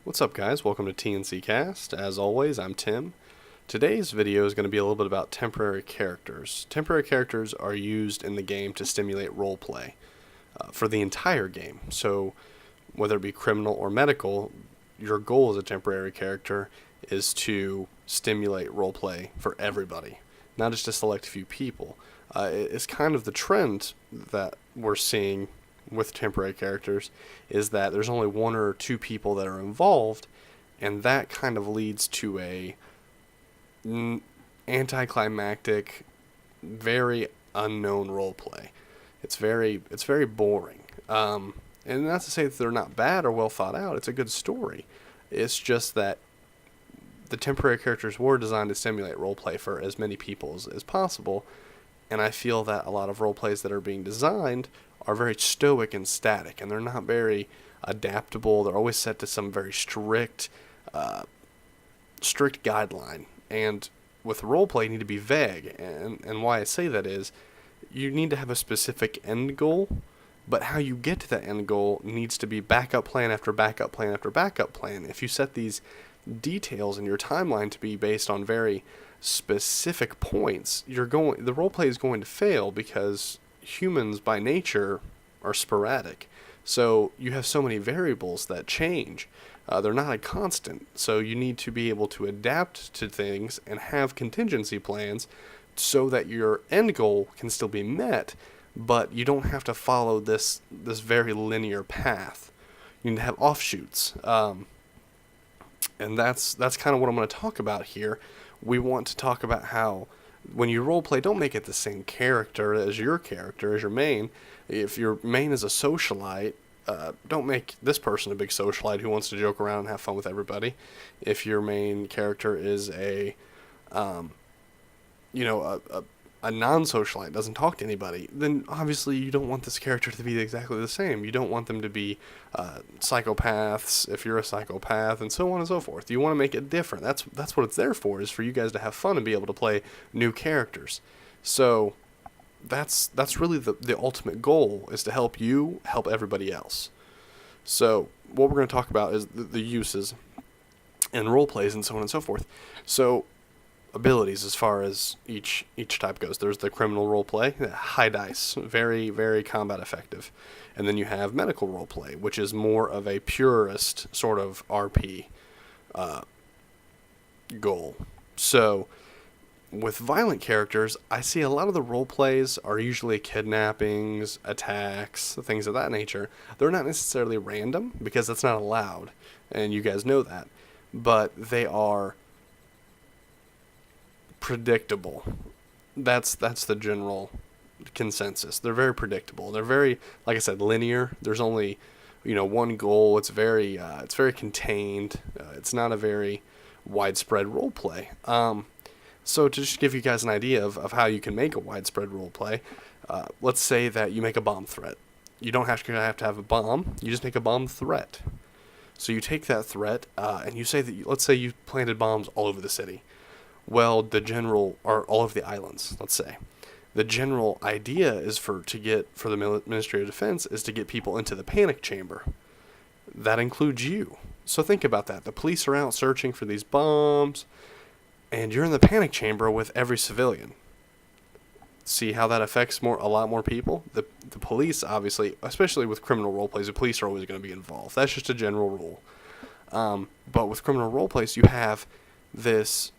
What's up, guys? Welcome to TNCast. As always, I'm Tim. Today's video is going to be a little bit about temporary characters. Temporary characters are used in the game to stimulate roleplay for the entire game. So, whether it be criminal or medical, your goal as a temporary character is to stimulate roleplay for everybody, not just a select few people. It's kind of the trend that we're seeing with temporary characters is that there's only one or two people that are involved, and that kind of leads to a anticlimactic, very unknown roleplay. It's very boring. And not to say that they're not bad or well thought out. It's a good story. It's just that the temporary characters were designed to stimulate roleplay for as many people as possible, and I feel that a lot of roleplays that are being designed are very stoic and static, and they're not very adaptable. They're always set to some very strict guideline. And with roleplay, you need to be vague. And why I say that is, you need to have a specific end goal, but how you get to that end goal needs to be backup plan after backup plan after backup plan. If you set these details in your timeline to be based on very specific points, the roleplay is going to fail because humans by nature are sporadic. So you have so many variables that change. They're not a constant. So you need to be able to adapt to things and have contingency plans so that your end goal can still be met, but you don't have to follow this very linear path. You need to have offshoots. And that's kind of what I'm going to talk about here. We want to talk about how when you roleplay, don't make it the same character as your main. If your main is a socialite, don't make this person a big socialite who wants to joke around and have fun with everybody. If your main character is a non-socialite, doesn't talk to anybody, then obviously you don't want this character to be exactly the same. You don't want them to be psychopaths if you're a psychopath, and so on and so forth. You want to make it different. That's what it's there for, is for you guys to have fun and be able to play new characters. So that's really the ultimate goal, is to help you help everybody else. So what we're going to talk about is the uses and role plays and so on and so forth. So abilities as far as each type goes. There's the criminal roleplay, high dice, very, very combat effective. And then you have medical roleplay, which is more of a purist sort of RP goal. So with violent characters, I see a lot of the role plays are usually kidnappings, attacks, things of that nature. They're not necessarily random, because that's not allowed, and you guys know that. But they are predictable. That's the general consensus. They're very predictable. They're very, like I said, linear. There's only, one goal. It's very contained. It's not a very widespread role play. So to just give you guys an idea of how you can make a widespread role play, let's say that you make a bomb threat. You don't have to have a bomb. You just make a bomb threat. So you take that threat and you say that, let's say you planted bombs all over the city. Well, or all over the islands, let's say. The general idea is for the Ministry of Defense is to get people into the panic chamber. That includes you. So think about that. The police are out searching for these bombs, and you're in the panic chamber with every civilian. See how that affects a lot more people? The police, obviously, especially with criminal role plays, the police are always going to be involved. That's just a general rule. But with criminal role plays, you have this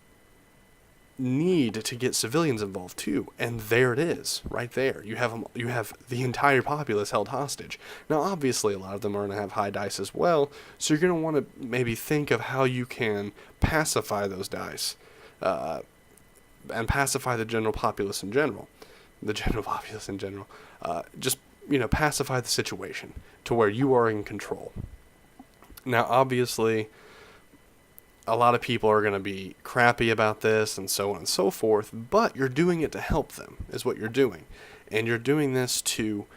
need to get civilians involved too, and there it is, right there. You have the entire populace held hostage. Now, obviously, a lot of them are going to have high dice as well, so you're going to want to maybe think of how you can pacify those dice, and pacify the general populace in general. Just pacify the situation to where you are in control. Now, obviously, a lot of people are going to be crappy about this and so on and so forth, but you're doing it to help them, is what you're doing. And you're doing this to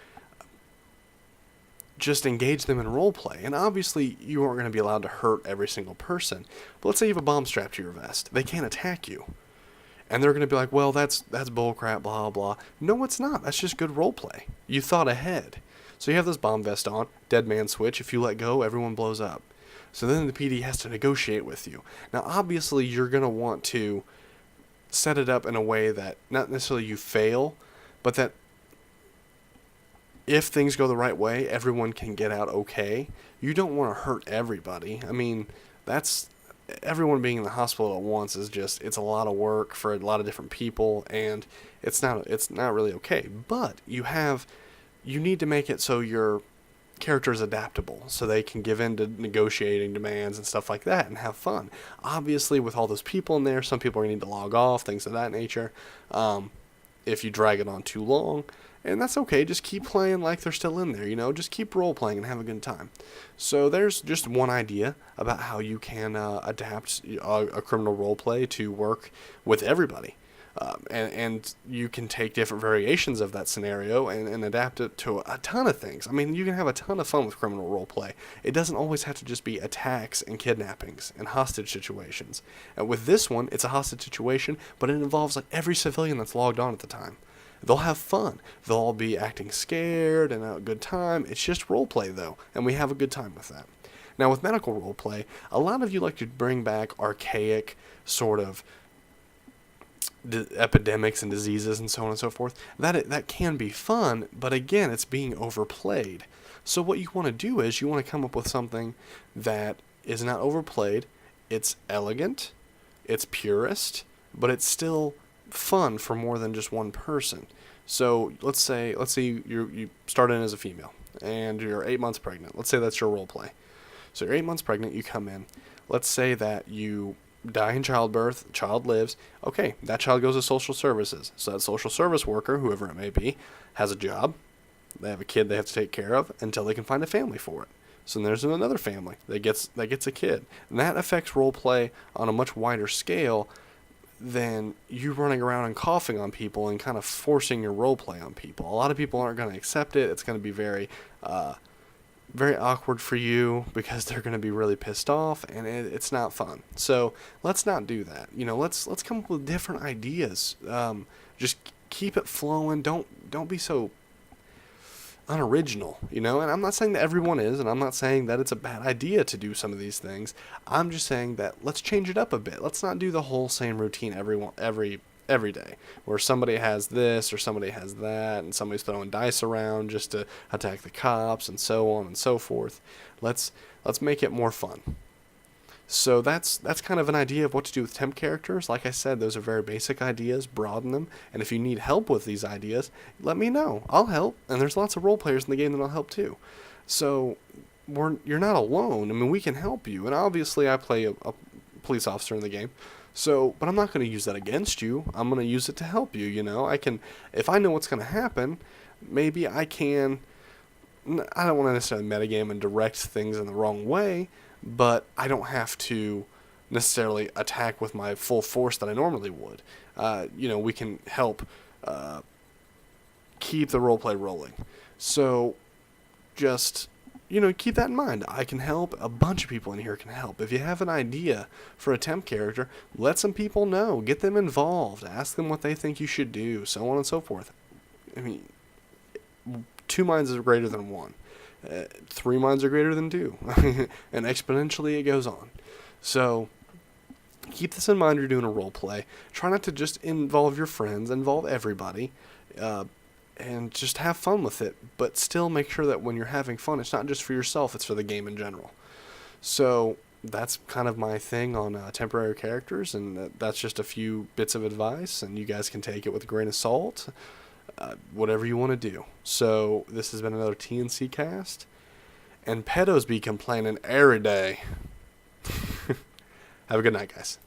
just engage them in role play. And obviously, you aren't going to be allowed to hurt every single person. But let's say you have a bomb strapped to your vest. They can't attack you. And they're going to be like, well, that's bullcrap, blah, blah. No, it's not. That's just good role play. You thought ahead. So you have this bomb vest on, dead man switch. If you let go, everyone blows up. So then the PD has to negotiate with you. Now, obviously, you're going to want to set it up in a way that not necessarily you fail, but that if things go the right way, everyone can get out okay. You don't want to hurt everybody. I mean, that's everyone being in the hospital at once is just, it's a lot of work for a lot of different people, and it's not really okay. But you need to make it so your character is adaptable, so they can give in to negotiating demands and stuff like that and have fun. Obviously, with all those people in there, some people are going to need to log off, things of that nature. If you drag it on too long, and that's okay, just keep playing like they're still in there, just keep role-playing and have a good time. So there's just one idea about how you can adapt a criminal role-play to work with everybody. And you can take different variations of that scenario and adapt it to a ton of things. I mean, you can have a ton of fun with criminal roleplay. It doesn't always have to just be attacks and kidnappings and hostage situations. And with this one, it's a hostage situation, but it involves like every civilian that's logged on at the time. They'll have fun. They'll all be acting scared and have a good time. It's just roleplay, though, and we have a good time with that. Now, with medical roleplay, a lot of you like to bring back archaic sort of epidemics and diseases and so on and so forth. That can be fun, but again, it's being overplayed. So what you want to do is you want to come up with something that is not overplayed, it's elegant, it's purist, but it's still fun for more than just one person. So let's say you start in as a female and you're 8 months pregnant. Let's say that's your role play. So you're 8 months pregnant, you come in. Let's say that you die in childbirth, child lives. Okay, that child goes to social services. So that social service worker, whoever it may be, has a job. They have a kid they have to take care of until they can find a family for it. So then there's another family that gets a kid. And that affects role play on a much wider scale than you running around and coughing on people and kind of forcing your role play on people. A lot of people aren't going to accept it. It's going to be very awkward for you because they're going to be really pissed off, and it's not fun. So let's not do that. Let's come up with different ideas. Just keep it flowing. Don't be so unoriginal, and I'm not saying that everyone is, and I'm not saying that it's a bad idea to do some of these things. I'm just saying that let's change it up a bit. Let's not do the whole same routine every day, where somebody has this or somebody has that, and somebody's throwing dice around just to attack the cops and so on and so forth. Let's make it more fun. So that's kind of an idea of what to do with temp characters. Like I said, those are very basic ideas. Broaden them, and if you need help with these ideas, let me know. I'll help, and there's lots of role players in the game that'll help too. So you're not alone. I mean, we can help you, and obviously I play a police officer in the game. So, but I'm not going to use that against you. I'm going to use it to help you, I can, if I know what's going to happen, maybe I don't want to necessarily metagame and direct things in the wrong way, but I don't have to necessarily attack with my full force that I normally would. We can help keep the roleplay rolling. So, just keep that in mind. I can help. A bunch of people in here can help. If you have an idea for a temp character, let some people know. Get them involved. Ask them what they think you should do, so on and so forth. I mean, 2 minds are greater than 1. 3 minds are greater than 2. And exponentially it goes on. So keep this in mind. You're doing a role play. Try not to just involve your friends. Involve everybody. And just have fun with it, but still make sure that when you're having fun, it's not just for yourself, it's for the game in general. So that's kind of my thing on temporary characters, and that's just a few bits of advice, and you guys can take it with a grain of salt, whatever you want to do. So this has been another TNCast, and pedos be complaining every day. Have a good night, guys.